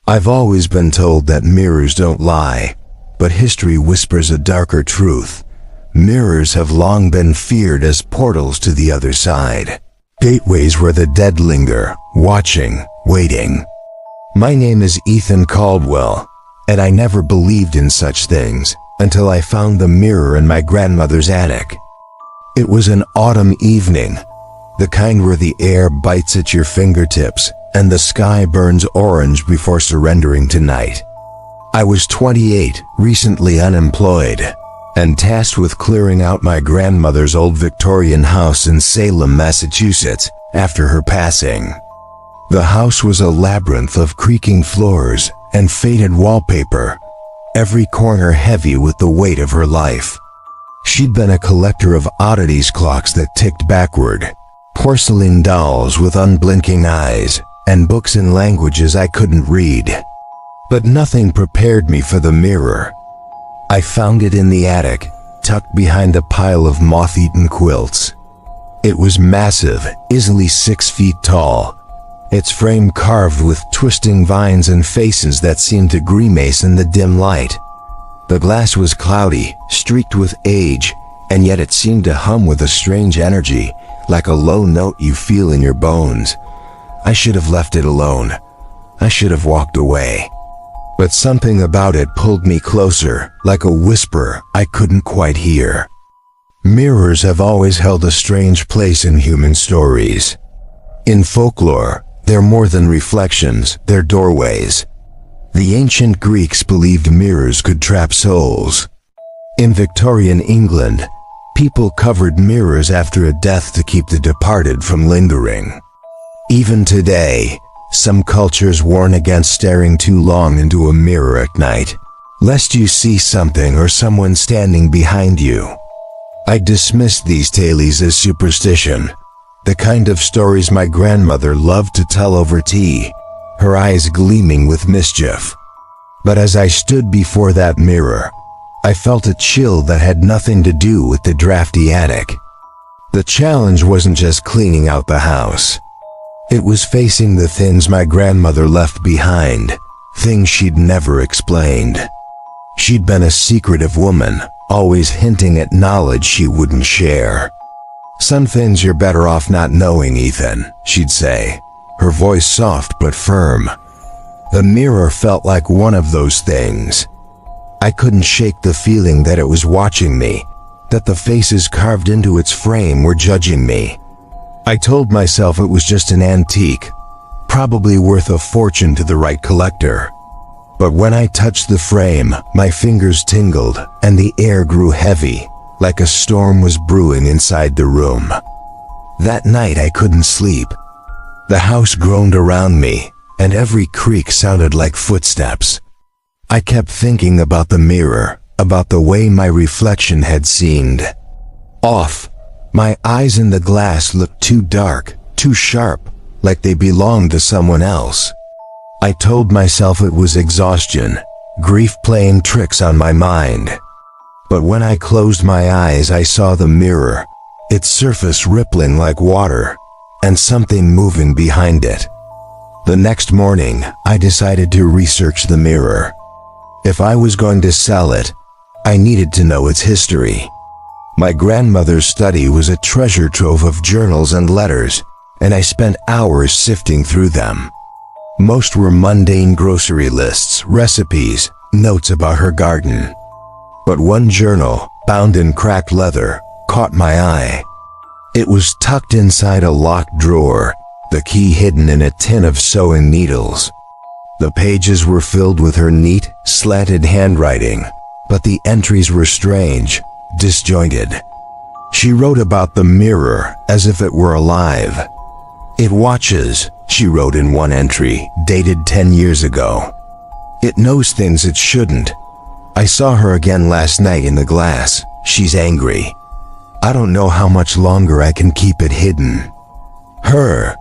I've always been told that mirrors don't lie, but history whispers a darker truth. Mirrors have long been feared as portals to the other side. Gateways where the dead linger, watching, waiting. My name is Ethan Caldwell, and I never believed in such things until I found the mirror in my grandmother's attic. It was an autumn evening, the kind where the air bites at your fingertips and the sky burns orange before surrendering to night. I was 28, recently unemployed, and tasked with clearing out my grandmother's old Victorian house in Salem, Massachusetts, after her passing. The house was a labyrinth of creaking floors and faded wallpaper, every corner heavy with the weight of her life. She'd been a collector of oddities, clocks that ticked backward, porcelain dolls with unblinking eyes, and books in languages I couldn't read. But nothing prepared me for the mirror. I found it in the attic, tucked behind a pile of moth-eaten quilts. It was massive, easily 6 feet tall, its frame carved with twisting vines and faces that seemed to grimace in the dim light. The glass was cloudy, streaked with age, and yet it seemed to hum with a strange energy, like a low note you feel in your bones. I should have left it alone. I should have walked away. But something about it pulled me closer, like a whisper I couldn't quite hear. Mirrors have always held a strange place in human stories. In folklore, they're more than reflections, they're doorways. The ancient Greeks believed mirrors could trap souls. In Victorian England, people covered mirrors after a death to keep the departed from lingering. Even today, some cultures warn against staring too long into a mirror at night, lest you see something or someone standing behind you. I dismissed these tales as superstition, the kind of stories my grandmother loved to tell over tea, her eyes gleaming with mischief. But as I stood before that mirror, I felt a chill that had nothing to do with the drafty attic. The challenge wasn't just cleaning out the house. It was facing the things my grandmother left behind, things she'd never explained. She'd been a secretive woman, always hinting at knowledge she wouldn't share. "Some things you're better off not knowing, Ethan," she'd say, her voice soft but firm. The mirror felt like one of those things. I couldn't shake the feeling that it was watching me, that the faces carved into its frame were judging me. I told myself it was just an antique, probably worth a fortune to the right collector. But when I touched the frame, my fingers tingled and the air grew heavy, like a storm was brewing inside the room. That night I couldn't sleep. The house groaned around me, and every creak sounded like footsteps. I kept thinking about the mirror, about the way my reflection had seemed off. My eyes in the glass looked too dark, too sharp, like they belonged to someone else. I told myself it was exhaustion, grief playing tricks on my mind. But when I closed my eyes, I saw the mirror, its surface rippling like water, and something moving behind it. The next morning, I decided to research the mirror. If I was going to sell it, I needed to know its history. My grandmother's study was a treasure trove of journals and letters, and I spent hours sifting through them. Most were mundane grocery lists, recipes, notes about her garden. But one journal, bound in cracked leather, caught my eye. It was tucked inside a locked drawer, the key hidden in a tin of sewing needles. The pages were filled with her neat, slanted handwriting, but the entries were strange, disjointed. She wrote about the mirror as if it were alive. "It watches," she wrote in one entry, dated 10 years ago. "It knows things it shouldn't. I saw her again last night in the glass. She's angry. I don't know how much longer I can keep it hidden." Her.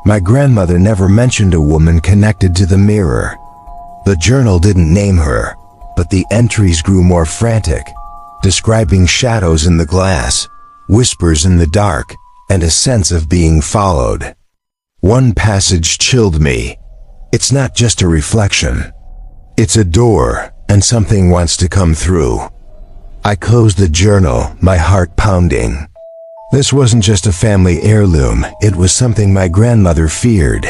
My grandmother never mentioned a woman connected to the mirror. The journal didn't name her, but the entries grew more frantic, describing shadows in the glass, whispers in the dark, and a sense of being followed. One passage chilled me. It's not just a reflection. It's a door, and something wants to come through. I closed the journal, my heart pounding. This wasn't just a family heirloom, it was something my grandmother feared.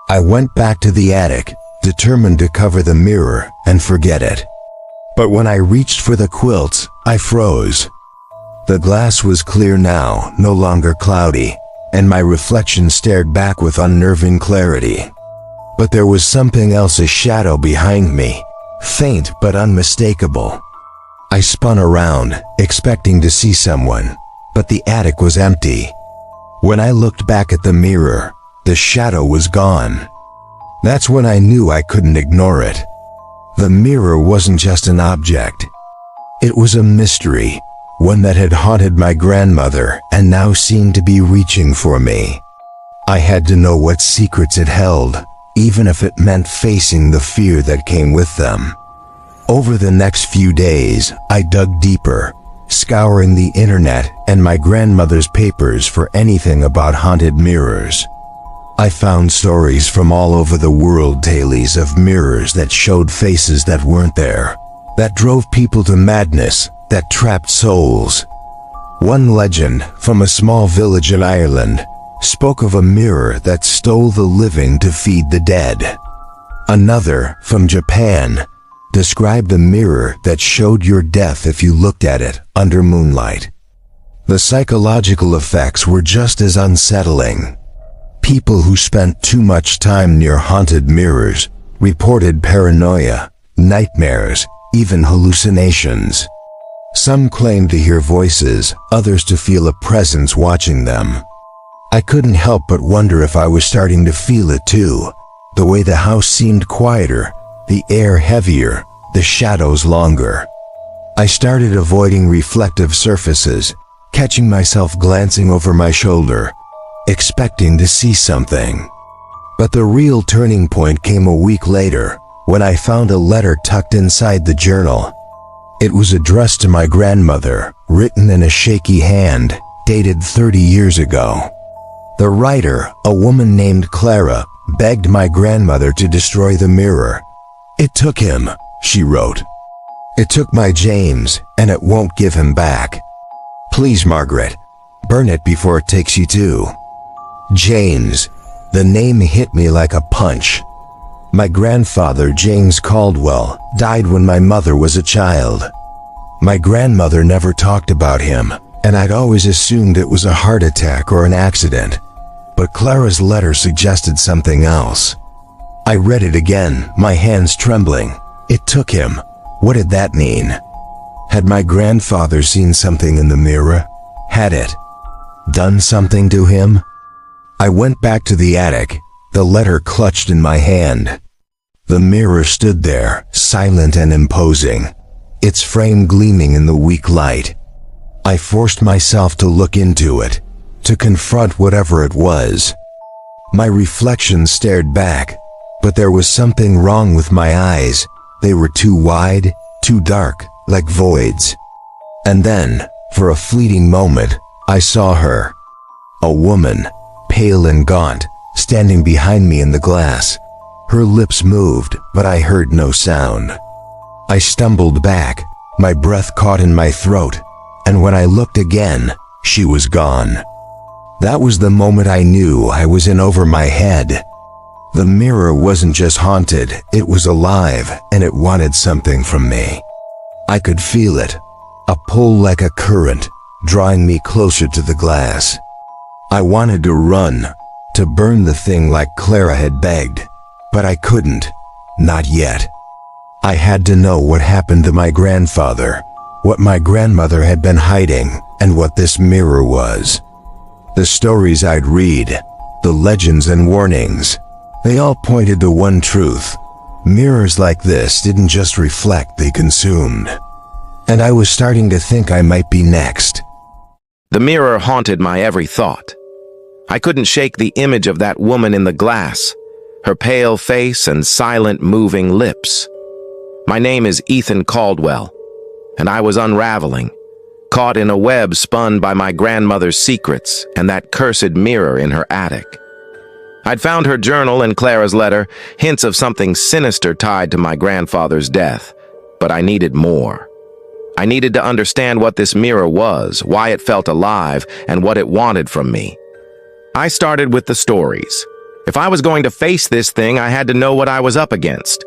I went back to the attic, determined to cover the mirror and forget it. But when I reached for the quilts, I froze. The glass was clear now, no longer cloudy, and my reflection stared back with unnerving clarity. But there was something else, a shadow behind me, faint but unmistakable. I spun around, expecting to see someone, but the attic was empty. When I looked back at the mirror, the shadow was gone. That's when I knew I couldn't ignore it. The mirror wasn't just an object. It was a mystery, one that had haunted my grandmother and now seemed to be reaching for me. I had to know what secrets it held, even if it meant facing the fear that came with them. Over the next few days, I dug deeper, scouring the internet and my grandmother's papers for anything about haunted mirrors. I found stories from all over the world, tales of mirrors that showed faces that weren't there, that drove people to madness, that trapped souls. One legend from a small village in Ireland spoke of a mirror that stole the living to feed the dead. Another, from Japan, described a mirror that showed your death if you looked at it under moonlight. The psychological effects were just as unsettling. People who spent too much time near haunted mirrors reported paranoia, nightmares, even hallucinations. Some claimed to hear voices, others to feel a presence watching them. I couldn't help but wonder if I was starting to feel it too, the way the house seemed quieter, the air heavier, the shadows longer. I started avoiding reflective surfaces, catching myself glancing over my shoulder, expecting to see something. But the real turning point came a week later, when I found a letter tucked inside the journal. It was addressed to my grandmother, written in a shaky hand, dated 30 years ago. The writer, a woman named Clara, begged my grandmother to destroy the mirror. "It took him," she wrote. "It took my James, and it won't give him back. Please, Margaret, burn it before it takes you too." James. The name hit me like a punch. My grandfather, James Caldwell, died when my mother was a child. My grandmother never talked about him, and I'd always assumed it was a heart attack or an accident. But Clara's letter suggested something else. I read it again, my hands trembling. It took him. What did that mean? Had my grandfather seen something in the mirror? Had it done something to him? I went back to the attic, the letter clutched in my hand. The mirror stood there, silent and imposing, its frame gleaming in the weak light. I forced myself to look into it, to confront whatever it was. My reflection stared back, but there was something wrong with my eyes. They were too wide, too dark, like voids. And then, for a fleeting moment, I saw her. A woman, pale and gaunt, standing behind me in the glass. Her lips moved, but I heard no sound. I stumbled back, my breath caught in my throat, and when I looked again, she was gone. That was the moment I knew I was in over my head. The mirror wasn't just haunted, it was alive, and it wanted something from me. I could feel it, a pull like a current, drawing me closer to the glass. I wanted to run, to burn the thing like Clara had begged, but I couldn't, not yet. I had to know what happened to my grandfather, what my grandmother had been hiding, and what this mirror was. The stories I'd read, the legends and warnings, they all pointed to one truth. Mirrors like this didn't just reflect, they consumed. And I was starting to think I might be next. The mirror haunted my every thought. I couldn't shake the image of that woman in the glass, her pale face and silent moving lips. My name is Ethan Caldwell, and I was unraveling, caught in a web spun by my grandmother's secrets and that cursed mirror in her attic. I'd found her journal and Clara's letter, hints of something sinister tied to my grandfather's death. But I needed more. I needed to understand what this mirror was, why it felt alive, and what it wanted from me. I started with the stories. If I was going to face this thing, I had to know what I was up against.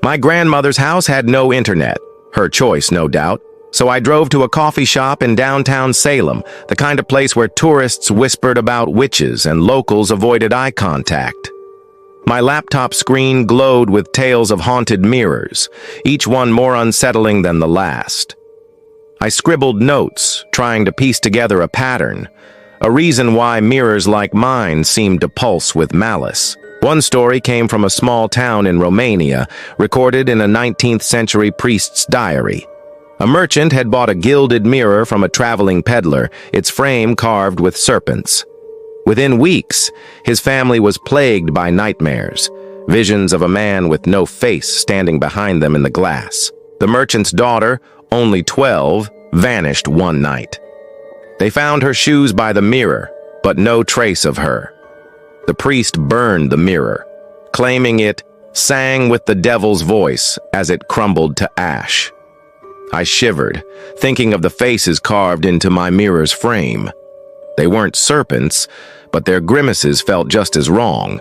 My grandmother's house had no internet, her choice, no doubt, so I drove to a coffee shop in downtown Salem, the kind of place where tourists whispered about witches and locals avoided eye contact. My laptop screen glowed with tales of haunted mirrors, each one more unsettling than the last. I scribbled notes, trying to piece together a pattern, a reason why mirrors like mine seemed to pulse with malice. One story came from a small town in Romania, recorded in a 19th century priest's diary. A merchant had bought a gilded mirror from a traveling peddler, its frame carved with serpents. Within weeks, his family was plagued by nightmares, visions of a man with no face standing behind them in the glass. The merchant's daughter, only 12, vanished one night. They found her shoes by the mirror, but no trace of her. The priest burned the mirror, claiming it sang with the devil's voice as it crumbled to ash. I shivered, thinking of the faces carved into my mirror's frame. They weren't serpents, but their grimaces felt just as wrong.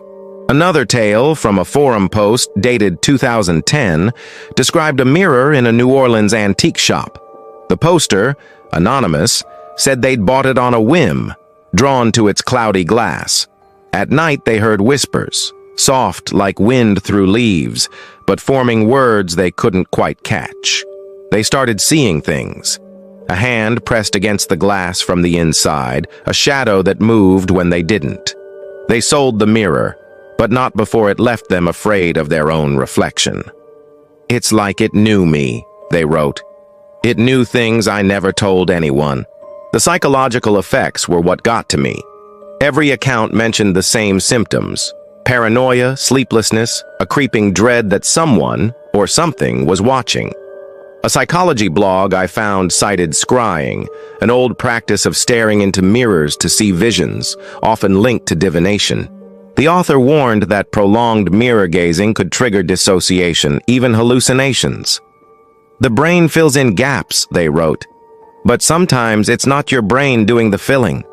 Another tale from a forum post dated 2010 described a mirror in a New Orleans antique shop. The poster, anonymous, said they'd bought it on a whim, drawn to its cloudy glass. At night they heard whispers, soft like wind through leaves, but forming words they couldn't quite catch. They started seeing things. A hand pressed against the glass from the inside, a shadow that moved when they didn't. They sold the mirror, but not before it left them afraid of their own reflection. "It's like it knew me," they wrote. "It knew things I never told anyone." The psychological effects were what got to me. Every account mentioned the same symptoms: paranoia, sleeplessness, a creeping dread that someone or something was watching. A psychology blog I found cited scrying, an old practice of staring into mirrors to see visions, often linked to divination. The author warned that prolonged mirror gazing could trigger dissociation, even hallucinations. "The brain fills in gaps," they wrote, "but sometimes it's not your brain doing the filling."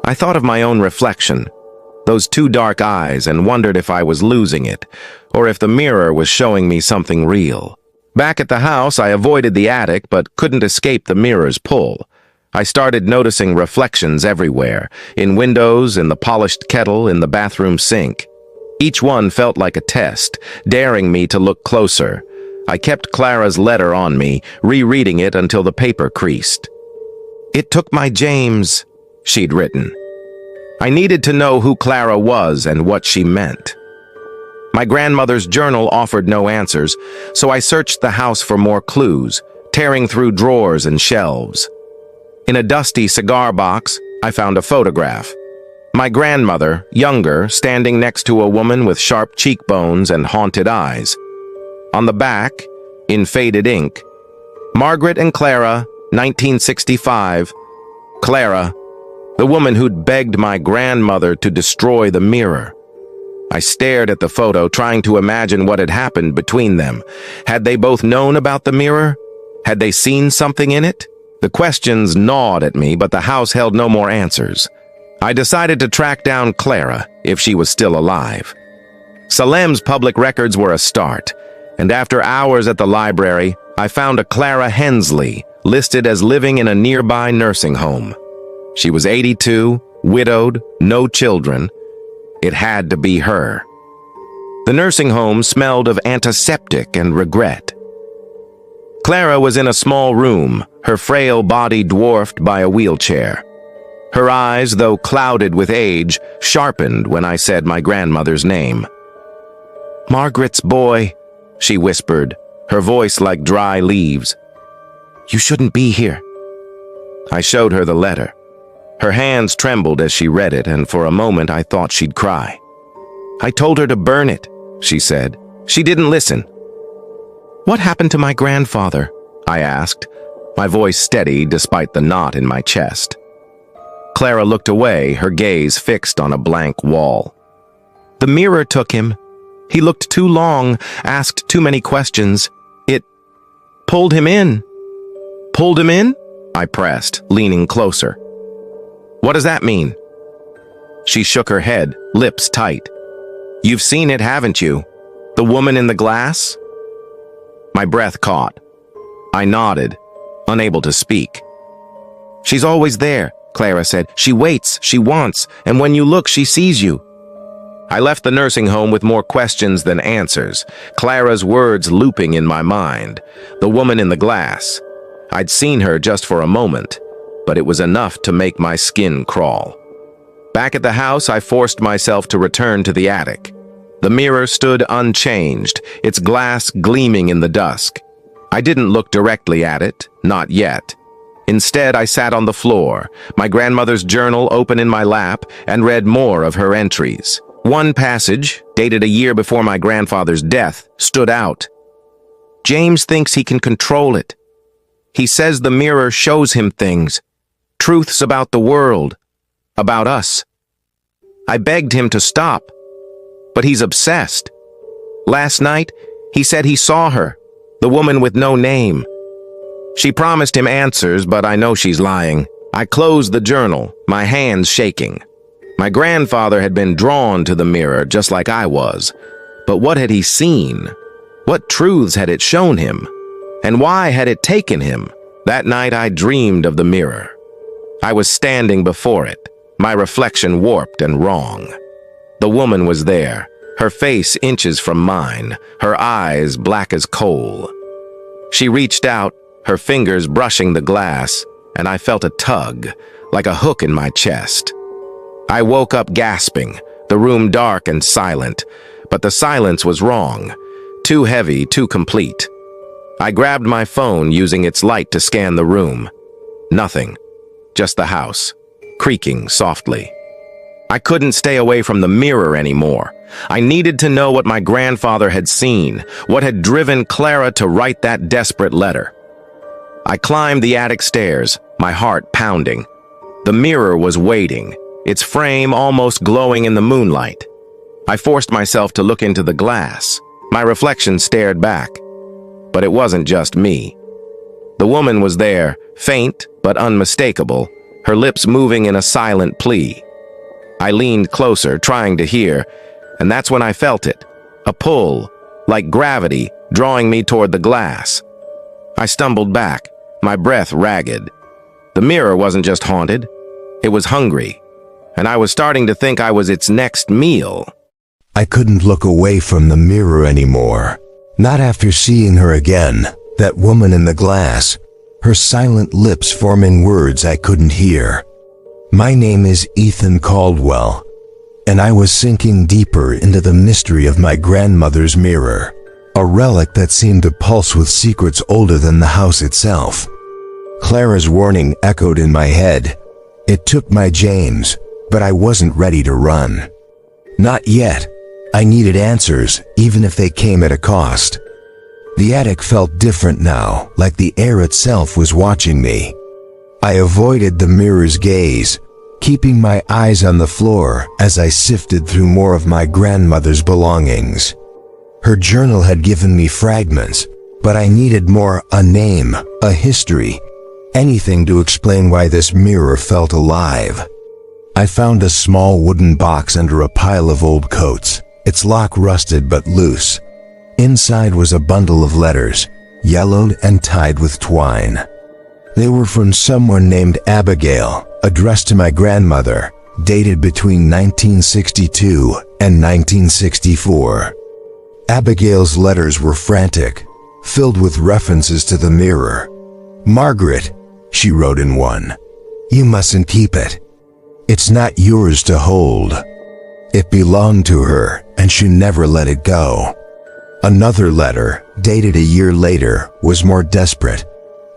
I thought of my own reflection, those two dark eyes, and wondered if I was losing it, or if the mirror was showing me something real. Back at the house, I avoided the attic, but couldn't escape the mirror's pull. I started noticing reflections everywhere, in windows, in the polished kettle, in the bathroom sink. Each one felt like a test, daring me to look closer. I kept Clara's letter on me, rereading it until the paper creased. "It took my James," she'd written. I needed to know who Clara was and what she meant. My grandmother's journal offered no answers, so I searched the house for more clues, tearing through drawers and shelves. In a dusty cigar box, I found a photograph. My grandmother, younger, standing next to a woman with sharp cheekbones and haunted eyes. On the back, in faded ink, "Margaret and Clara, 1965. Clara, the woman who'd begged my grandmother to destroy the mirror." I stared at the photo, trying to imagine what had happened between them. Had they both known about the mirror? Had they seen something in it? The questions gnawed at me, but the house held no more answers. I decided to track down Clara, if she was still alive. Salem's public records were a start, and after hours at the library, I found a Clara Hensley, listed as living in a nearby nursing home. She was 82, widowed, no children. It had to be her. The nursing home smelled of antiseptic and regret. Clara was in a small room, her frail body dwarfed by a wheelchair. Her eyes, though clouded with age, sharpened when I said my grandmother's name. "Margaret's boy," she whispered, her voice like dry leaves. "You shouldn't be here." I showed her the letter. Her hands trembled as she read it, and for a moment I thought she'd cry. "I told her to burn it," she said. "She didn't listen." "What happened to my grandfather?" I asked, my voice steady despite the knot in my chest. Clara looked away, her gaze fixed on a blank wall. The mirror took him. He looked too long, asked too many questions. It pulled him in. Pulled him in? I pressed, leaning closer. What does that mean? She shook her head, lips tight. You've seen it, haven't you? The woman in the glass? My breath caught. I nodded, unable to speak. She's always there, Clara said. She waits, she wants, and when you look, she sees you. I left the nursing home with more questions than answers, Clara's words looping in my mind. The woman in the glass. I'd seen her just for a moment, but it was enough to make my skin crawl. Back at the house, I forced myself to return to the attic. The mirror stood unchanged, its glass gleaming in the dusk. I didn't look directly at it, not yet. Instead, I sat on the floor, my grandmother's journal open in my lap, and read more of her entries. One passage, dated a year before my grandfather's death, stood out. James thinks he can control it. He says the mirror shows him things, truths about the world, about us. I begged him to stop, but he's obsessed. Last night, he said he saw her, the woman with no name. She promised him answers, but I know she's lying. I closed the journal, my hands shaking. My grandfather had been drawn to the mirror just like I was. But what had he seen? What truths had it shown him? And why had it taken him? That night I dreamed of the mirror. I was standing before it, my reflection warped and wrong. The woman was there, her face inches from mine, her eyes black as coal. She reached out, her fingers brushing the glass, and I felt a tug, like a hook in my chest. I woke up gasping, the room dark and silent, but the silence was wrong, too heavy, too complete. I grabbed my phone, using its light to scan the room. Nothing, just the house, creaking softly. I couldn't stay away from the mirror anymore. I needed to know what my grandfather had seen, what had driven Clara to write that desperate letter. I climbed the attic stairs, my heart pounding. The mirror was waiting, its frame almost glowing in the moonlight. I forced myself to look into the glass. My reflection stared back. But it wasn't just me. The woman was there, faint but unmistakable, her lips moving in a silent plea. I leaned closer, trying to hear, and that's when I felt it. A pull, like gravity, drawing me toward the glass. I stumbled back, my breath ragged. The mirror wasn't just haunted, it was hungry, and I was starting to think I was its next meal. I couldn't look away from the mirror anymore. Not after seeing her again, that woman in the glass, her silent lips forming words I couldn't hear. My name is Ethan Caldwell, and I was sinking deeper into the mystery of my grandmother's mirror, a relic that seemed to pulse with secrets older than the house itself. Clara's warning echoed in my head. It took my James, but I wasn't ready to run. Not yet. I needed answers, even if they came at a cost. The attic felt different now, like the air itself was watching me. I avoided the mirror's gaze, keeping my eyes on the floor as I sifted through more of my grandmother's belongings. Her journal had given me fragments, but I needed more, a name, a history, anything to explain why this mirror felt alive. I found a small wooden box under a pile of old coats, its lock rusted but loose. Inside was a bundle of letters, yellowed and tied with twine. They were from someone named Abigail, addressed to my grandmother, dated between 1962 and 1964. Abigail's letters were frantic, filled with references to the mirror. "Margaret," she wrote in one, "you mustn't keep it. It's not yours to hold. It belonged to her, and she never let it go." Another letter, dated a year later, was more desperate.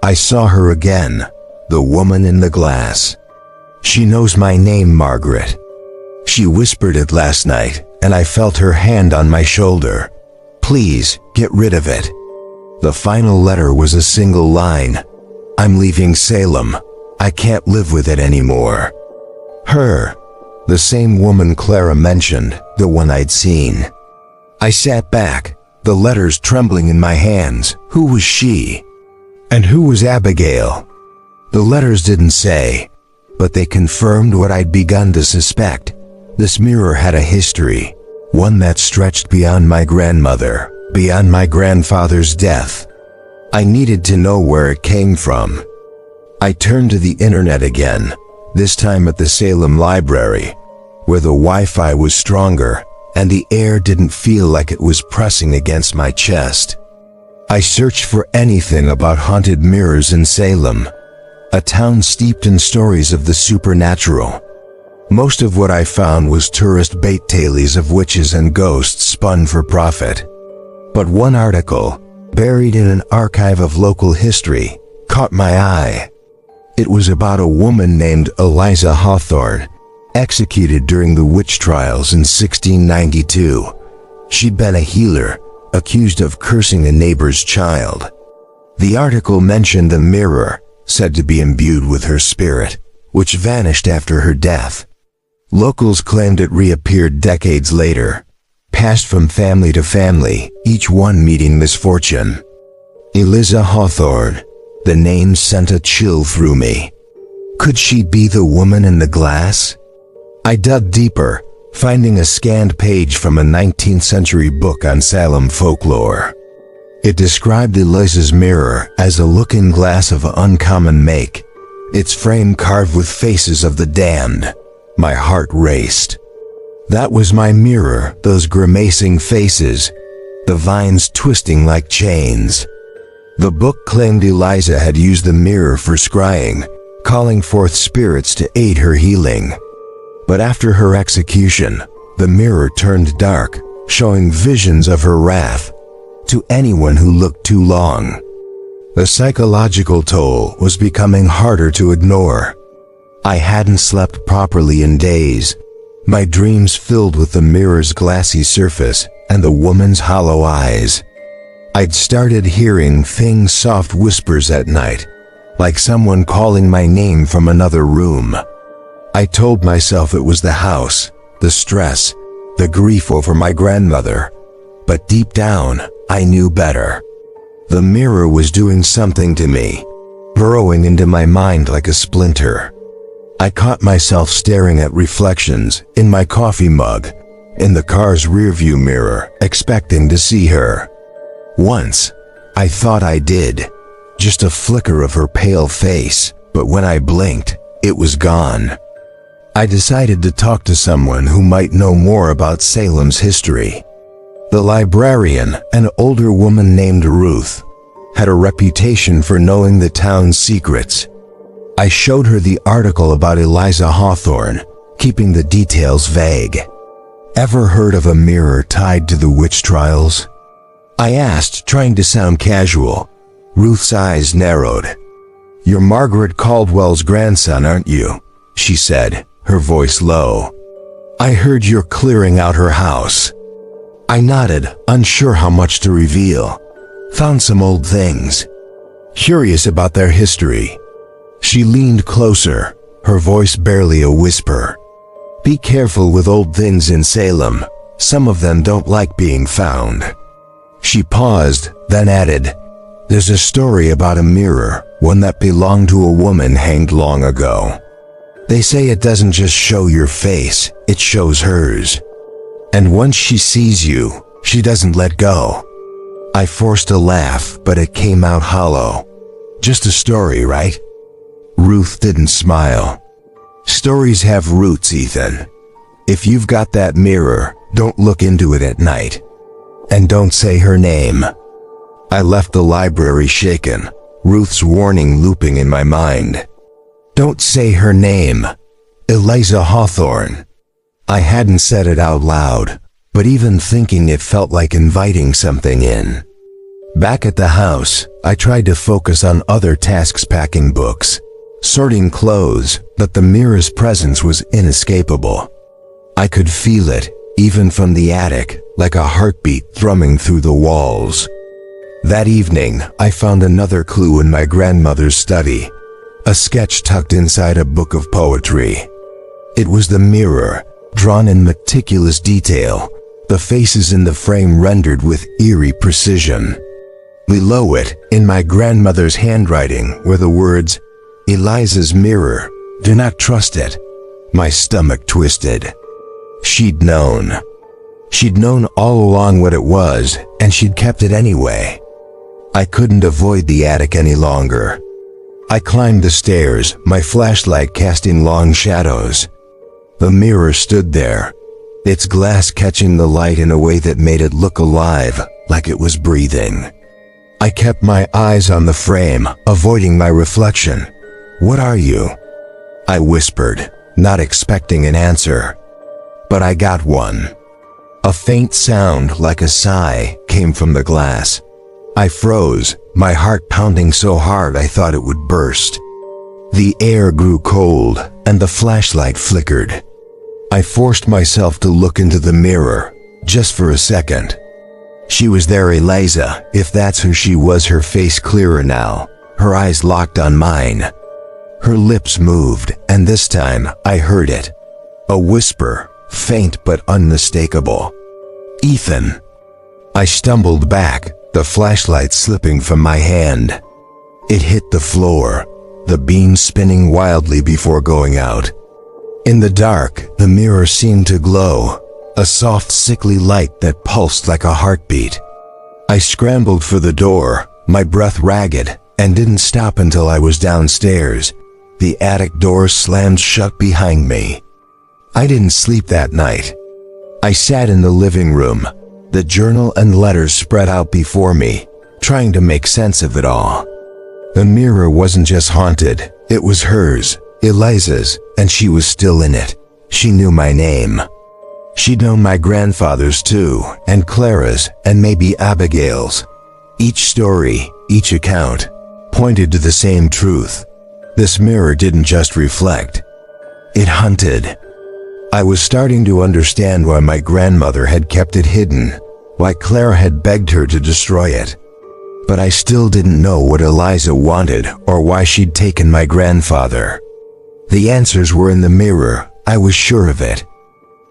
"I saw her again, the woman in the glass. She knows my name, Margaret. She whispered it last night, and I felt her hand on my shoulder. Please, get rid of it." The final letter was a single line. "I'm leaving Salem. I can't live with it anymore." Her, the same woman Clara mentioned, the one I'd seen. I sat back, the letters trembling in my hands. Who was she? And who was Abigail? The letters didn't say, but they confirmed what I'd begun to suspect. This mirror had a history, one that stretched beyond my grandmother, beyond my grandfather's death. I needed to know where it came from. I turned to the internet again, this time at the Salem Library, where the Wi-Fi was stronger and the air didn't feel like it was pressing against my chest. I searched for anything about haunted mirrors in Salem, a town steeped in stories of the supernatural. Most of what I found was tourist bait tales of witches and ghosts spun for profit. But one article, buried in an archive of local history, caught my eye. It was about a woman named Eliza Hawthorne, executed during the witch trials in 1692. She'd been a healer, accused of cursing a neighbor's child. The article mentioned a mirror, said to be imbued with her spirit, which vanished after her death. Locals claimed it reappeared decades later, passed from family to family, each one meeting misfortune. Eliza Hawthorne, the name sent a chill through me. Could she be the woman in the glass? I dug deeper, finding a scanned page from a 19th century book on Salem folklore. It described Eliza's mirror as a looking glass of uncommon make, its frame carved with faces of the damned. My heart raced. That was my mirror, those grimacing faces, the vines twisting like chains. The book claimed Eliza had used the mirror for scrying, calling forth spirits to aid her healing. But after her execution, the mirror turned dark, showing visions of her wrath to anyone who looked too long. The psychological toll was becoming harder to ignore. I hadn't slept properly in days, my dreams filled with the mirror's glassy surface and the woman's hollow eyes. I'd started hearing faint soft whispers at night, like someone calling my name from another room. I told myself it was the house, the stress, the grief over my grandmother. But deep down, I knew better. The mirror was doing something to me, burrowing into my mind like a splinter. I caught myself staring at reflections in my coffee mug, in the car's rearview mirror, expecting to see her. Once, I thought I did, just a flicker of her pale face, but when I blinked, it was gone. I decided to talk to someone who might know more about Salem's history. The librarian, an older woman named Ruth, had a reputation for knowing the town's secrets. I showed her the article about Eliza Hawthorne, keeping the details vague. Ever heard of a mirror tied to the witch trials? I asked, trying to sound casual. Ruth's eyes narrowed. "You're Margaret Caldwell's grandson, aren't you?" she said, her voice low. "I heard you're clearing out her house." I nodded, unsure how much to reveal. "Found some old things. Curious about their history." She leaned closer, her voice barely a whisper. "Be careful with old things in Salem. Some of them don't like being found." She paused, then added, "There's a story about a mirror, one that belonged to a woman hanged long ago. They say it doesn't just show your face, it shows hers. And once she sees you, she doesn't let go." I forced a laugh, but it came out hollow. "Just a story, right?" Ruth didn't smile. "Stories have roots, Ethan. If you've got that mirror, don't look into it at night. And don't say her name." I left the library shaken, Ruth's warning looping in my mind. Don't say her name. Eliza Hawthorne. I hadn't said it out loud, but even thinking it felt like inviting something in. Back at the house, I tried to focus on other tasks, packing books, sorting clothes, but the mirror's presence was inescapable. I could feel it, even from the attic, like a heartbeat thrumming through the walls. That evening, I found another clue in my grandmother's study, a sketch tucked inside a book of poetry. It was the mirror, drawn in meticulous detail, the faces in the frame rendered with eerie precision. Below it, in my grandmother's handwriting, were the words, "Eliza's mirror, do not trust it." My stomach twisted. She'd known. She'd known all along what it was, and she'd kept it anyway. I couldn't avoid the attic any longer. I climbed the stairs, my flashlight casting long shadows. The mirror stood there, its glass catching the light in a way that made it look alive, like it was breathing. I kept my eyes on the frame, avoiding my reflection. "What are you?" I whispered, not expecting an answer. But I got one. A faint sound like a sigh came from the glass. I froze, my heart pounding so hard I thought it would burst. The air grew cold, and the flashlight flickered. I forced myself to look into the mirror, just for a second. She was there, Eliza, if that's who she was, her face clearer now, her eyes locked on mine. Her lips moved, and this time I heard it. A whisper, faint but unmistakable. "Ethan." I stumbled back, the flashlight slipping from my hand. It hit the floor, the beam spinning wildly before going out. In the dark, the mirror seemed to glow, a soft, sickly light that pulsed like a heartbeat. I scrambled for the door, my breath ragged, and didn't stop until I was downstairs. The attic door slammed shut behind me. I didn't sleep that night. I sat in the living room, the journal and letters spread out before me, trying to make sense of it all. The mirror wasn't just haunted, it was hers, Eliza's, and she was still in it. She knew my name. She'd known my grandfather's too, and Clara's, and maybe Abigail's. Each story, each account, pointed to the same truth. This mirror didn't just reflect. It hunted. I was starting to understand why my grandmother had kept it hidden, why Clara had begged her to destroy it. But I still didn't know what Eliza wanted or why she'd taken my grandfather. The answers were in the mirror, I was sure of it.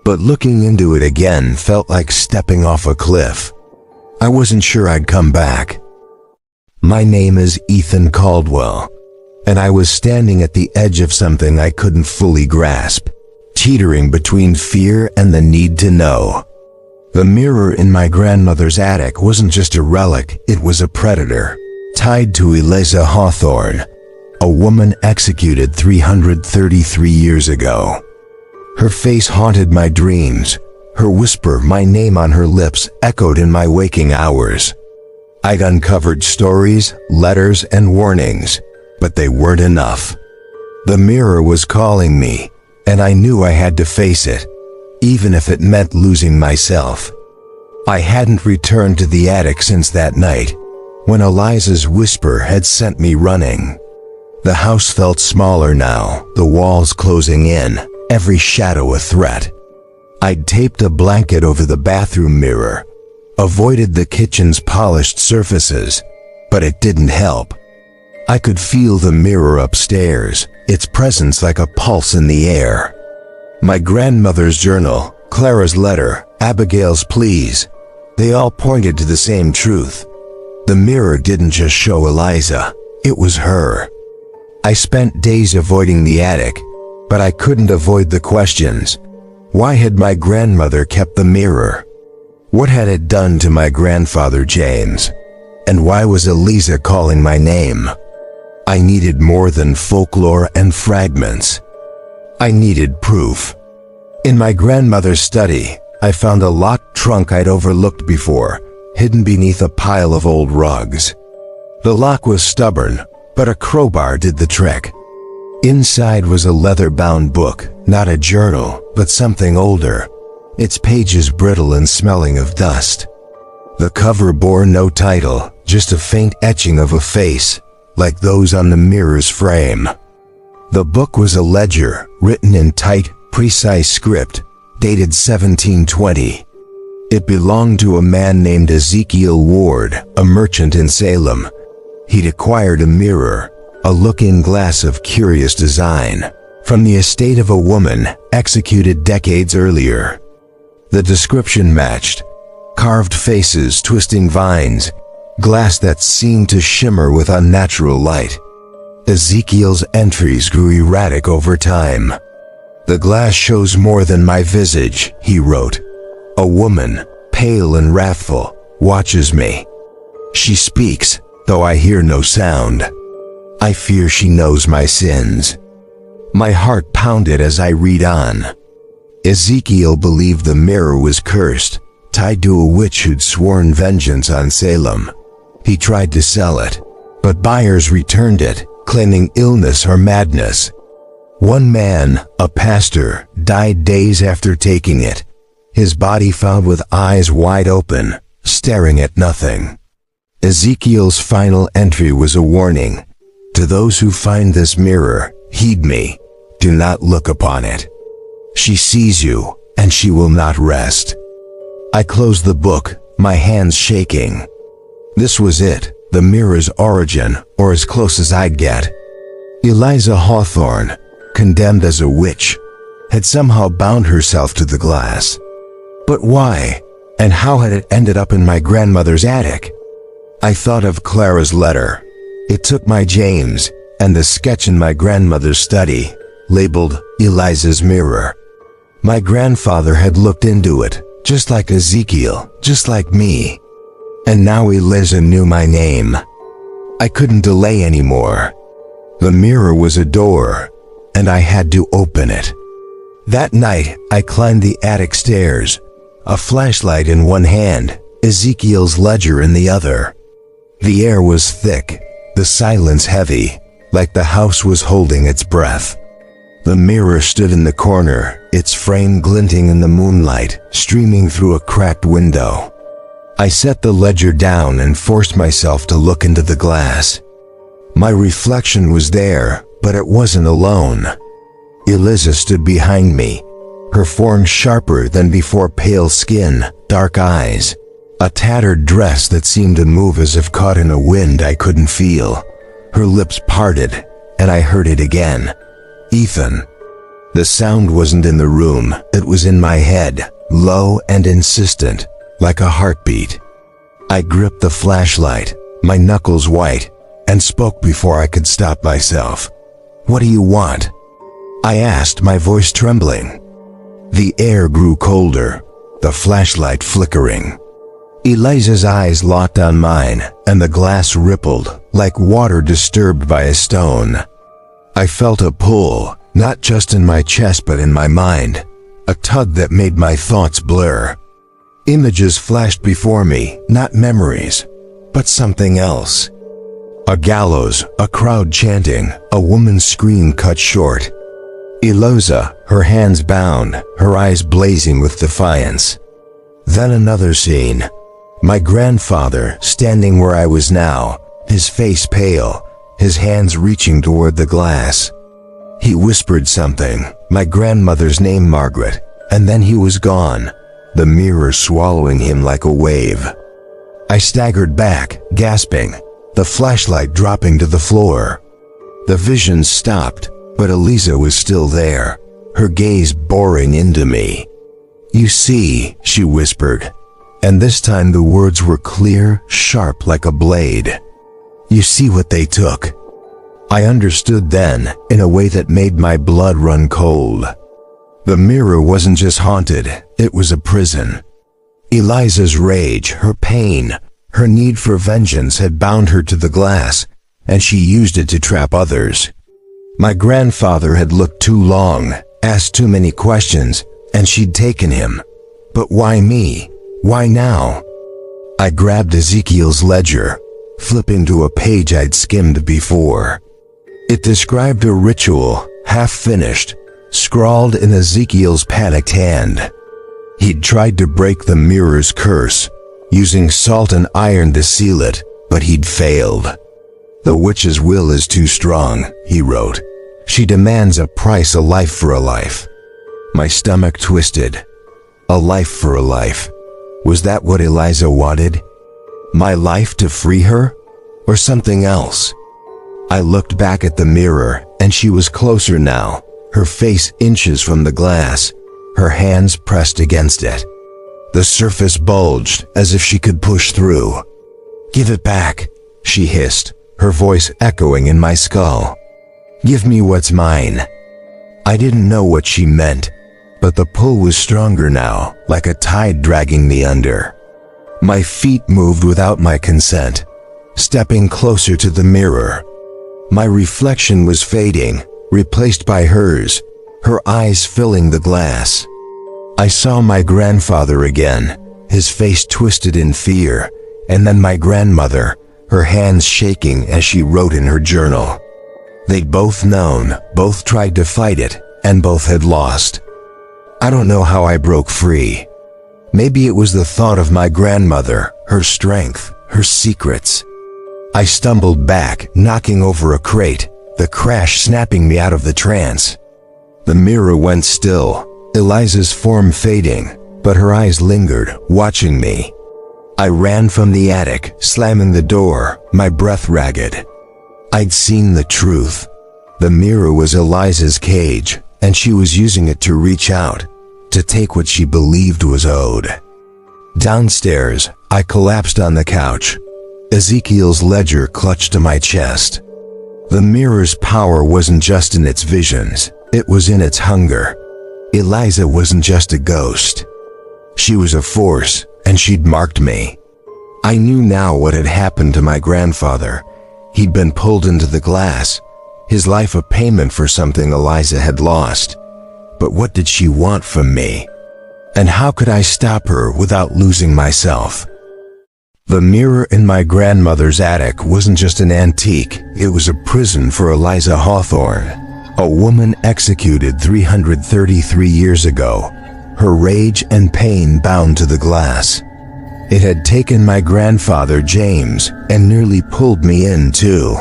But looking into it again felt like stepping off a cliff. I wasn't sure I'd come back. My name is Ethan Caldwell, and I was standing at the edge of something I couldn't fully grasp, teetering between fear and the need to know. The mirror in my grandmother's attic wasn't just a relic, it was a predator, tied to Eliza Hawthorne, a woman executed 333 years ago. Her face haunted my dreams, her whisper, my name on her lips, echoed in my waking hours. I'd uncovered stories, letters, and warnings, but they weren't enough. The mirror was calling me, and I knew I had to face it, even if it meant losing myself. I hadn't returned to the attic since that night, when Eliza's whisper had sent me running. The house felt smaller now, the walls closing in, every shadow a threat. I'd taped a blanket over the bathroom mirror, avoided the kitchen's polished surfaces, but it didn't help. I could feel the mirror upstairs, its presence like a pulse in the air. My grandmother's journal, Clara's letter, Abigail's pleas, they all pointed to the same truth. The mirror didn't just show Eliza, it was her. I spent days avoiding the attic, but I couldn't avoid the questions. Why had my grandmother kept the mirror? What had it done to my grandfather James? And why was Eliza calling my name? I needed more than folklore and fragments. I needed proof. In my grandmother's study, I found a locked trunk I'd overlooked before, hidden beneath a pile of old rugs. The lock was stubborn, but a crowbar did the trick. Inside was a leather-bound book, not a journal, but something older, its pages brittle and smelling of dust. The cover bore no title, just a faint etching of a face, like those on the mirror's frame. The book was a ledger, written in tight, precise script, dated 1720. It belonged to a man named Ezekiel Ward, a merchant in Salem. He'd acquired a mirror, a look-in glass of curious design, from the estate of a woman executed decades earlier. The description matched: carved faces twisting vines, glass that seemed to shimmer with unnatural light. Ezekiel's entries grew erratic over time. "The glass shows more than my visage," he wrote. "A woman, pale and wrathful, watches me. She speaks, though I hear no sound. I fear she knows my sins." My heart pounded as I read on. Ezekiel believed the mirror was cursed, tied to a witch who'd sworn vengeance on Salem. He tried to sell it, but buyers returned it, claiming illness or madness. One man, a pastor, died days after taking it, his body found with eyes wide open, staring at nothing. Ezekiel's final entry was a warning: "To those who find this mirror, heed me. Do not look upon it. She sees you, and she will not rest." I closed the book, my hands shaking. This was it, the mirror's origin, or as close as I'd get. Eliza Hawthorne, condemned as a witch, had somehow bound herself to the glass. But why? And how had it ended up in my grandmother's attic? I thought of Clara's letter. It took my James, and the sketch in my grandmother's study, labeled Eliza's Mirror. My grandfather had looked into it, just like Ezekiel, just like me. And now Eliza knew my name. I couldn't delay anymore. The mirror was a door, and I had to open it. That night, I climbed the attic stairs, a flashlight in one hand, Ezekiel's ledger in the other. The air was thick, the silence heavy, like the house was holding its breath. The mirror stood in the corner, its frame glinting in the moonlight, streaming through a cracked window. I set the ledger down and forced myself to look into the glass. My reflection was there, but it wasn't alone. Eliza stood behind me, her form sharper than before, pale skin, dark eyes, a tattered dress that seemed to move as if caught in a wind I couldn't feel. Her lips parted, and I heard it again. "Ethan." The sound wasn't in the room, it was in my head, low and insistent, like a heartbeat. I gripped the flashlight, my knuckles white, and spoke before I could stop myself. "What do you want?" I asked, my voice trembling. The air grew colder, the flashlight flickering. Eliza's eyes locked on mine, and the glass rippled, like water disturbed by a stone. I felt a pull, not just in my chest but in my mind, a tug that made my thoughts blur. Images flashed before me, not memories, but something else. A gallows, a crowd chanting, a woman's scream cut short. Eliza, her hands bound, her eyes blazing with defiance. Then another scene. My grandfather, standing where I was now, his face pale, his hands reaching toward the glass. He whispered something, my grandmother's name, Margaret, and then he was gone, the mirror swallowing him like a wave. I staggered back, gasping, the flashlight dropping to the floor. The vision stopped, but Eliza was still there, her gaze boring into me. "You see," she whispered, and this time the words were clear, sharp like a blade. "You see what they took." I understood then, in a way that made my blood run cold. The mirror wasn't just haunted, it was a prison. Eliza's rage, her pain, her need for vengeance had bound her to the glass, and she used it to trap others. My grandfather had looked too long, asked too many questions, and she'd taken him. But why me? Why now? I grabbed Ezekiel's ledger, flipping to a page I'd skimmed before. It described a ritual, half-finished, scrawled in Ezekiel's panicked hand. He'd tried to break the mirror's curse, using salt and iron to seal it, but he'd failed. "The witch's will is too strong," he wrote. "She demands a price, a life for a life." My stomach twisted. A life for a life. Was that what Eliza wanted? My life to free her? Or something else? I looked back at the mirror, and she was closer now, her face inches from the glass, her hands pressed against it. The surface bulged as if she could push through. "Give it back," she hissed, her voice echoing in my skull. "Give me what's mine." I didn't know what she meant, but the pull was stronger now, like a tide dragging me under. My feet moved without my consent, stepping closer to the mirror. My reflection was fading, replaced by hers, her eyes filling the glass. I saw my grandfather again, his face twisted in fear, and then my grandmother, her hands shaking as she wrote in her journal. They'd both known, both tried to fight it, and both had lost. I don't know how I broke free. Maybe it was the thought of my grandmother, her strength, her secrets. I stumbled back, knocking over a crate, the crash snapping me out of the trance. The mirror went still, Eliza's form fading, but her eyes lingered, watching me. I ran from the attic, slamming the door, my breath ragged. I'd seen the truth. The mirror was Eliza's cage, and she was using it to reach out, to take what she believed was owed. Downstairs, I collapsed on the couch. Ezekiel's ledger clutched to my chest. The mirror's power wasn't just in its visions, it was in its hunger. Eliza wasn't just a ghost. She was a force, and she'd marked me. I knew now what had happened to my grandfather. He'd been pulled into the glass, his life a payment for something Eliza had lost. But what did she want from me? And how could I stop her without losing myself? The mirror in my grandmother's attic wasn't just an antique, it was a prison for Eliza Hawthorne, a woman executed 333 years ago, her rage and pain bound to the glass. It had taken my grandfather James and nearly pulled me in too.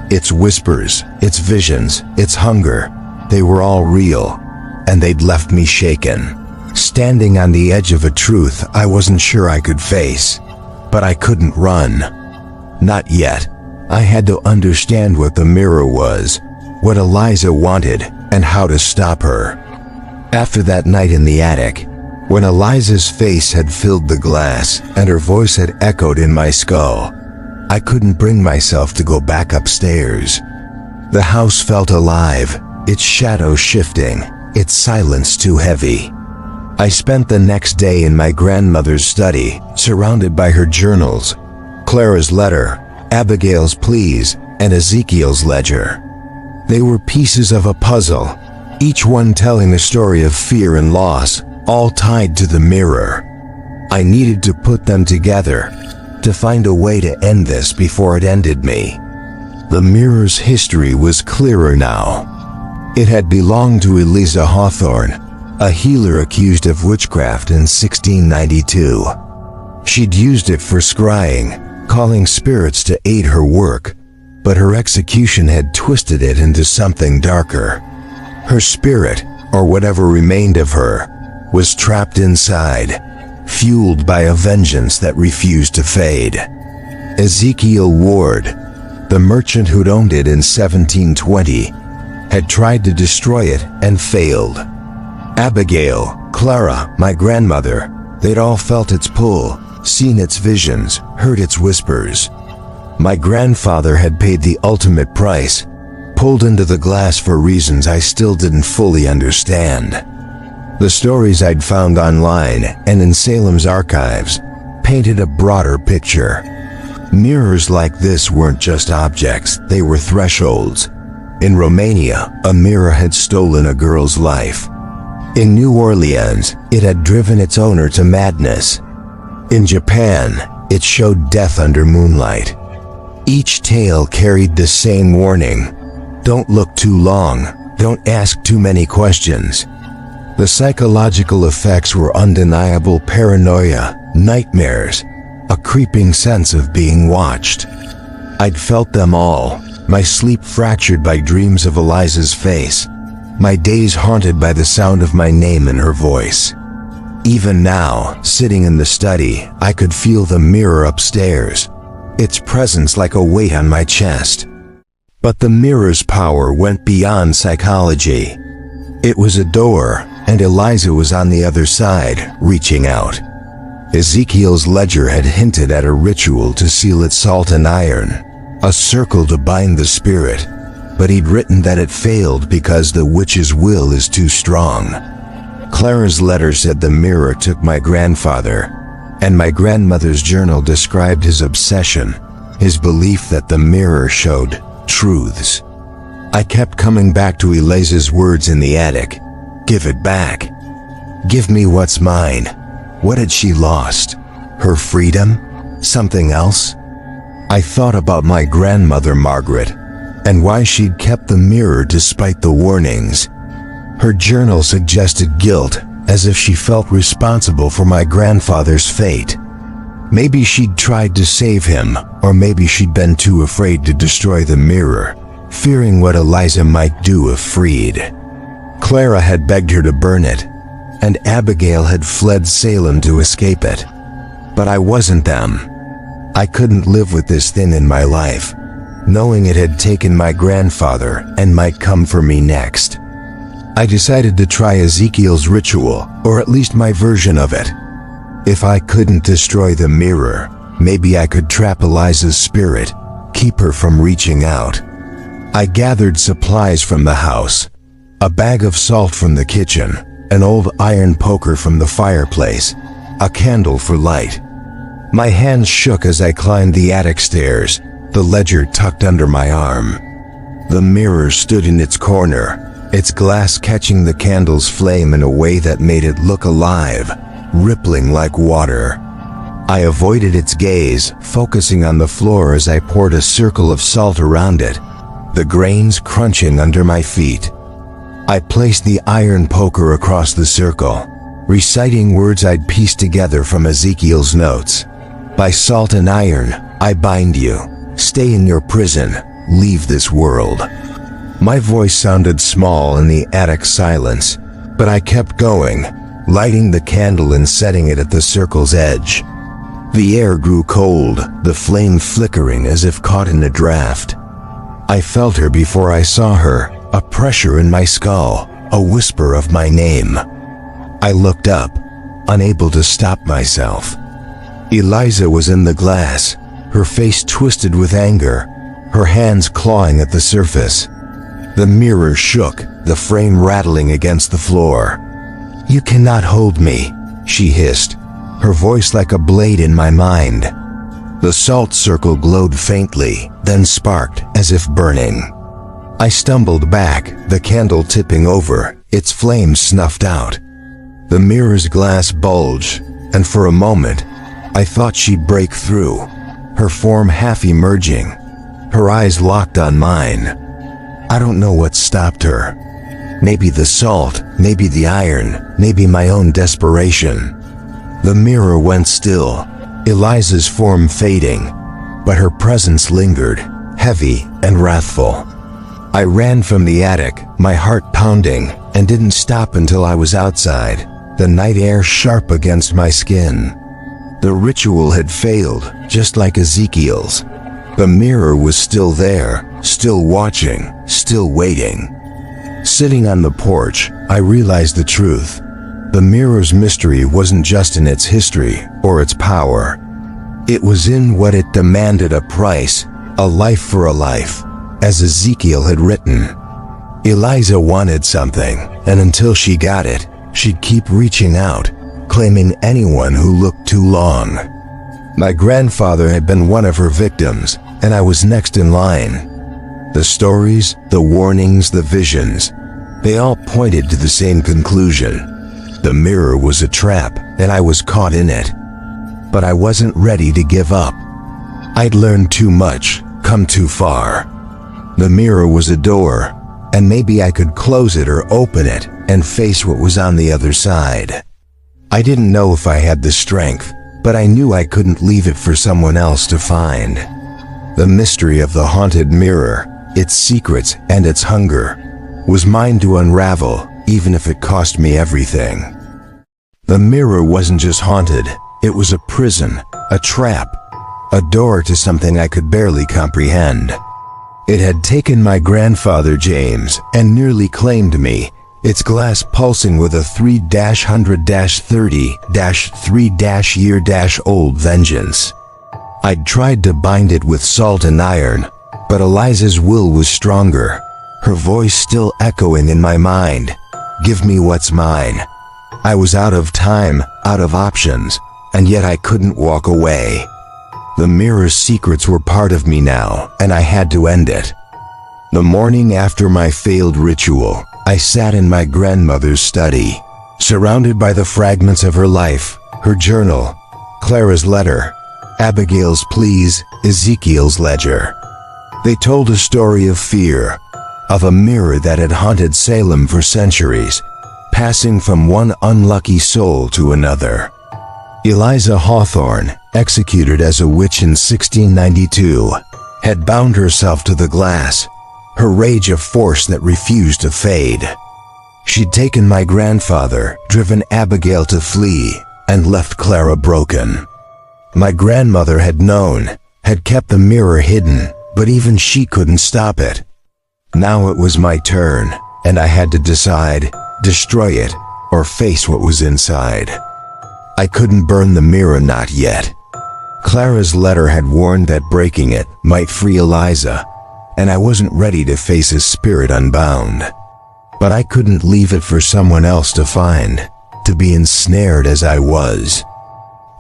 Its whispers, its visions, its hunger, they were all real, and they'd left me shaken, standing on the edge of a truth I wasn't sure I could face. But I couldn't run. Not yet. I had to understand what the mirror was, what Eliza wanted, and how to stop her. After that night in the attic, when Eliza's face had filled the glass and her voice had echoed in my skull, I couldn't bring myself to go back upstairs. The house felt alive, its shadow shifting, its silence too heavy. I spent the next day in my grandmother's study, surrounded by her journals, Clara's letter, Abigail's pleas, and Ezekiel's ledger. They were pieces of a puzzle, each one telling the story of fear and loss, all tied to the mirror. I needed to put them together, to find a way to end this before it ended me. The mirror's history was clearer now. It had belonged to Eliza Hawthorne, a healer accused of witchcraft in 1692. She'd used it for scrying, calling spirits to aid her work, but her execution had twisted it into something darker. Her spirit, or whatever remained of her, was trapped inside, fueled by a vengeance that refused to fade. Ezekiel Ward, the merchant who'd owned it in 1720, had tried to destroy it and failed. Abigail, Clara, my grandmother, they'd all felt its pull, seen its visions, heard its whispers. My grandfather had paid the ultimate price, pulled into the glass for reasons I still didn't fully understand. The stories I'd found online and in Salem's archives painted a broader picture. Mirrors like this weren't just objects, they were thresholds. In Romania, a mirror had stolen a girl's life. In New Orleans, it had driven its owner to madness. In Japan, it showed death under moonlight. Each tale carried the same warning: don't look too long, don't ask too many questions. The psychological effects were undeniable: paranoia, nightmares, a creeping sense of being watched. I'd felt them all, my sleep fractured by dreams of Eliza's face, my days haunted by the sound of my name in her voice. Even now, sitting in the study, I could feel the mirror upstairs, its presence like a weight on my chest. But the mirror's power went beyond psychology. It was a door, and Eliza was on the other side, reaching out. Ezekiel's ledger had hinted at a ritual to seal its salt and iron, a circle to bind the spirit, but he'd written that it failed because the witch's will is too strong. Clara's letter said the mirror took my grandfather, and my grandmother's journal described his obsession, his belief that the mirror showed truths. I kept coming back to Eliza's words in the attic. Give it back. Give me what's mine. What had she lost? Her freedom? Something else? I thought about my grandmother Margaret, and why she'd kept the mirror despite the warnings. Her journal suggested guilt, as if she felt responsible for my grandfather's fate. Maybe she'd tried to save him, or maybe she'd been too afraid to destroy the mirror, fearing what Eliza might do if freed. Clara had begged her to burn it, and Abigail had fled Salem to escape it. But I wasn't them. I couldn't live with this thing in my life, knowing it had taken my grandfather and might come for me next. I decided to try Ezekiel's ritual, or at least my version of it. If I couldn't destroy the mirror, maybe I could trap Eliza's spirit, keep her from reaching out. I gathered supplies from the house, a bag of salt from the kitchen, an old iron poker from the fireplace, a candle for light. My hands shook as I climbed the attic stairs, the ledger tucked under my arm. The mirror stood in its corner, its glass catching the candle's flame in a way that made it look alive, rippling like water. I avoided its gaze, focusing on the floor as I poured a circle of salt around it, the grains crunching under my feet. I placed the iron poker across the circle, reciting words I'd pieced together from Ezekiel's notes. By salt and iron, I bind you. Stay in your prison. Leave this world. My voice sounded small in the attic silence, but I kept going, lighting the candle and setting it at the circle's edge. The air grew cold, the flame flickering as if caught in a draft. I felt her before I saw her, a pressure in my skull, a whisper of my name. I looked up, unable to stop myself. Eliza was in the glass, her face twisted with anger, her hands clawing at the surface. The mirror shook, the frame rattling against the floor. "You cannot hold me," she hissed, her voice like a blade in my mind. The salt circle glowed faintly, then sparked as if burning. I stumbled back, the candle tipping over, its flame snuffed out. The mirror's glass bulged, and for a moment, I thought she'd break through, her form half emerging, her eyes locked on mine. I don't know what stopped her. Maybe the salt, maybe the iron, maybe my own desperation. The mirror went still, Eliza's form fading, but her presence lingered, heavy and wrathful. I ran from the attic, my heart pounding, and didn't stop until I was outside, the night air sharp against my skin. The ritual had failed, just like Ezekiel's. The mirror was still there, still watching, still waiting. Sitting on the porch, I realized the truth. The mirror's mystery wasn't just in its history or its power. It was in what it demanded: a price, a life for a life, as Ezekiel had written. Eliza wanted something, and until she got it, she'd keep reaching out, claiming anyone who looked too long. My grandfather had been one of her victims, and I was next in line. The stories, the warnings, the visions, they all pointed to the same conclusion. The mirror was a trap, and I was caught in it. But I wasn't ready to give up. I'd learned too much, come too far. The mirror was a door, and maybe I could close it or open it and face what was on the other side. I didn't know if I had the strength, but I knew I couldn't leave it for someone else to find. The mystery of the haunted mirror, its secrets and its hunger, was mine to unravel, even if it cost me everything. The mirror wasn't just haunted, it was a prison, a trap, a door to something I could barely comprehend. It had taken my grandfather James and nearly claimed me, its glass pulsing with a 3-100-30-3-year-old vengeance. I'd tried to bind it with salt and iron, but Eliza's will was stronger, her voice still echoing in my mind. Give me what's mine. I was out of time, out of options, and yet I couldn't walk away. The mirror's secrets were part of me now, and I had to end it. The morning after my failed ritual, I sat in my grandmother's study, surrounded by the fragments of her life, her journal, Clara's letter, Abigail's pleas, Ezekiel's ledger. They told a story of fear, of a mirror that had haunted Salem for centuries, passing from one unlucky soul to another. Eliza Hawthorne, executed as a witch in 1692, had bound herself to the glass, her rage a force that refused to fade. She'd taken my grandfather, driven Abigail to flee, and left Clara broken. My grandmother had known, had kept the mirror hidden, but even she couldn't stop it. Now it was my turn, and I had to decide, destroy it, or face what was inside. I couldn't burn the mirror, not yet. Clara's letter had warned that breaking it might free Eliza, and I wasn't ready to face his spirit unbound. But I couldn't leave it for someone else to find, to be ensnared as I was.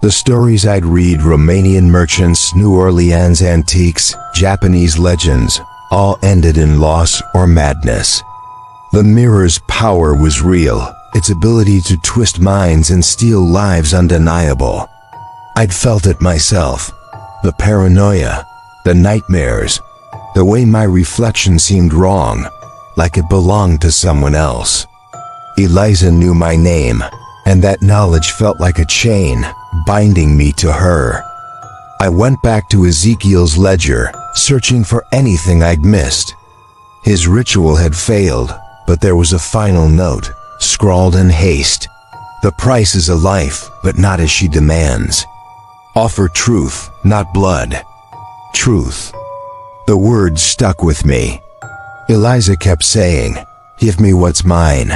The stories I'd read, Romanian merchants, New Orleans antiques, Japanese legends, all ended in loss or madness. The mirror's power was real, its ability to twist minds and steal lives undeniable. I'd felt it myself, the paranoia, the nightmares, the way my reflection seemed wrong, like it belonged to someone else. Eliza knew my name, and that knowledge felt like a chain, binding me to her. I went back to Ezekiel's ledger, searching for anything I'd missed. His ritual had failed, but there was a final note, scrawled in haste. The price is a life, but not as she demands. Offer truth, not blood. Truth. The words stuck with me. Eliza kept saying, give me what's mine.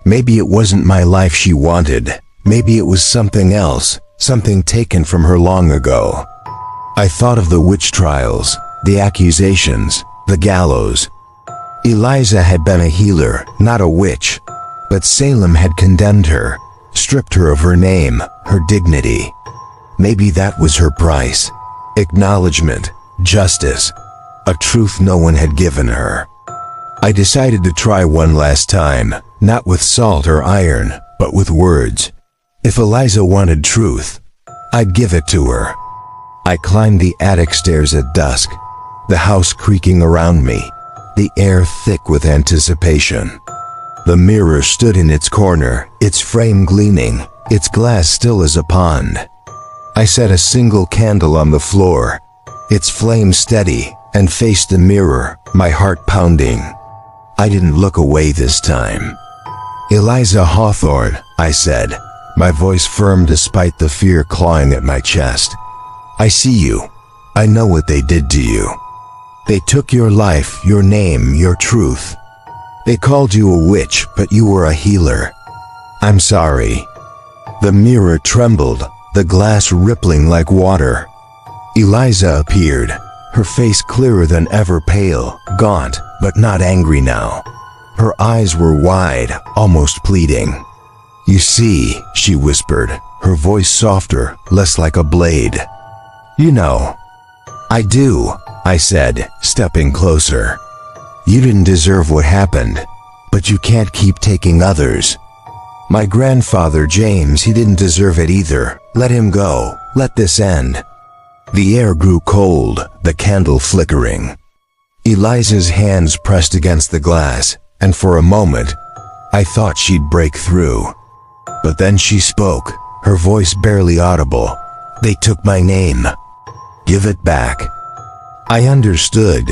Maybe it wasn't my life she wanted. Maybe it was something else, something taken from her long ago. I thought of the witch trials, the accusations, the gallows. Eliza had been a healer, not a witch, but Salem had condemned her, stripped her of her name, her dignity. Maybe that was her price. Acknowledgement, justice, a truth no one had given her. I decided to try one last time, not with salt or iron, but with words. If Eliza wanted truth, I'd give it to her. I climbed the attic stairs at dusk, the house creaking around me, the air thick with anticipation. The mirror stood in its corner, its frame gleaming, its glass still as a pond. I set a single candle on the floor, its flame steady, and faced the mirror, my heart pounding. I didn't look away this time. Eliza Hawthorne, I said, my voice firm despite the fear clawing at my chest. I see you. I know what they did to you. They took your life, your name, your truth. They called you a witch, but you were a healer. I'm sorry. The mirror trembled, the glass rippling like water. Eliza appeared, her face clearer than ever, pale, gaunt, but not angry now. Her eyes were wide, almost pleading. You see, she whispered, her voice softer, less like a blade. You know. I do, I said, stepping closer. You didn't deserve what happened, but you can't keep taking others. My grandfather, James, he didn't deserve it either. Let him go. Let this end. The air grew cold, the candle flickering. Eliza's hands pressed against the glass, and for a moment, I thought she'd break through. But then she spoke, her voice barely audible. They took my name. Give it back. I understood.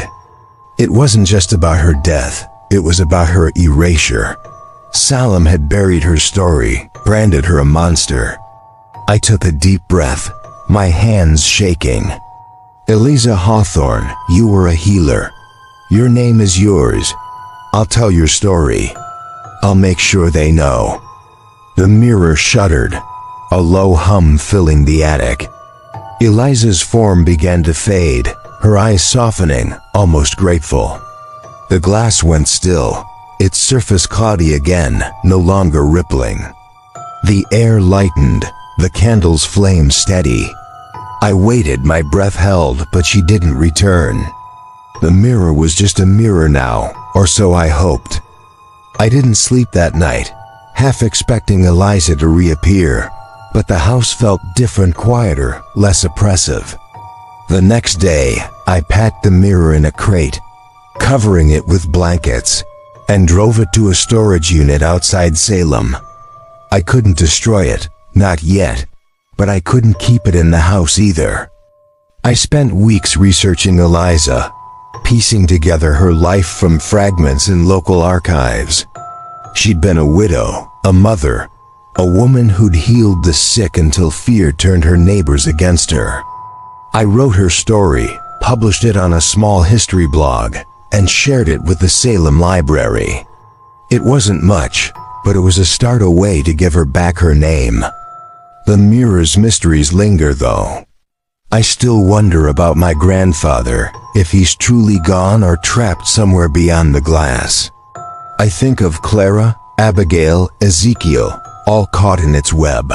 It wasn't just about her death, it was about her erasure. Salem had buried her story, branded her a monster. I took a deep breath, my hands shaking. Eliza Hawthorne, you were a healer. Your name is yours. I'll tell your story. I'll make sure they know." The mirror shuddered, a low hum filling the attic. Eliza's form began to fade, her eyes softening, almost grateful. The glass went still, its surface cloudy again, no longer rippling. The air lightened, the candle's flame steady. I waited, my breath held, but she didn't return. The mirror was just a mirror now, or so I hoped. I didn't sleep that night, half expecting Eliza to reappear, but the house felt different, quieter, less oppressive. The next day, I packed the mirror in a crate, covering it with blankets, and drove it to a storage unit outside Salem. I couldn't destroy it, not yet, but I couldn't keep it in the house either. I spent weeks researching Eliza, piecing together her life from fragments in local archives. She'd been a widow, a mother, a woman who'd healed the sick until fear turned her neighbors against her. I wrote her story, published it on a small history blog, and shared it with the Salem Library. It wasn't much, but it was a start, a way to give her back her name. The mirror's mysteries linger, though. I still wonder about my grandfather, if he's truly gone or trapped somewhere beyond the glass. I think of Clara, Abigail, Ezekiel, all caught in its web.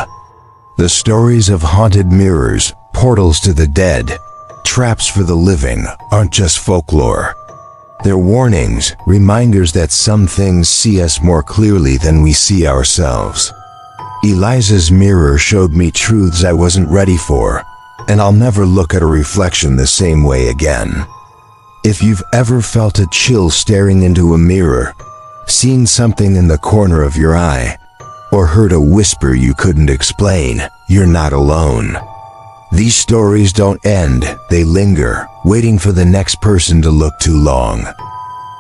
The stories of haunted mirrors, portals to the dead, traps for the living, aren't just folklore. They're warnings, reminders that some things see us more clearly than we see ourselves. Eliza's mirror showed me truths I wasn't ready for, and I'll never look at a reflection the same way again. If you've ever felt a chill staring into a mirror, seen something in the corner of your eye, or heard a whisper you couldn't explain, you're not alone. These stories don't end, they linger, waiting for the next person to look too long.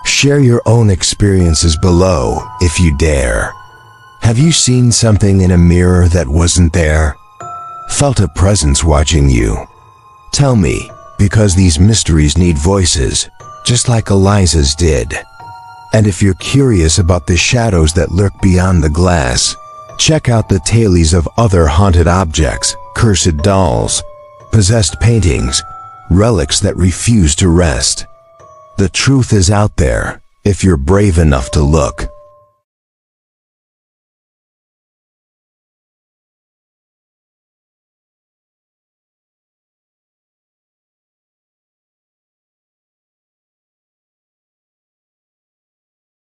Share your own experiences below, if you dare. Have you seen something in a mirror that wasn't there? Felt a presence watching you? Tell me, because these mysteries need voices, just like Eliza's did. And if you're curious about the shadows that lurk beyond the glass, check out the tales of other haunted objects, cursed dolls, possessed paintings, relics that refuse to rest. The truth is out there, if you're brave enough to look.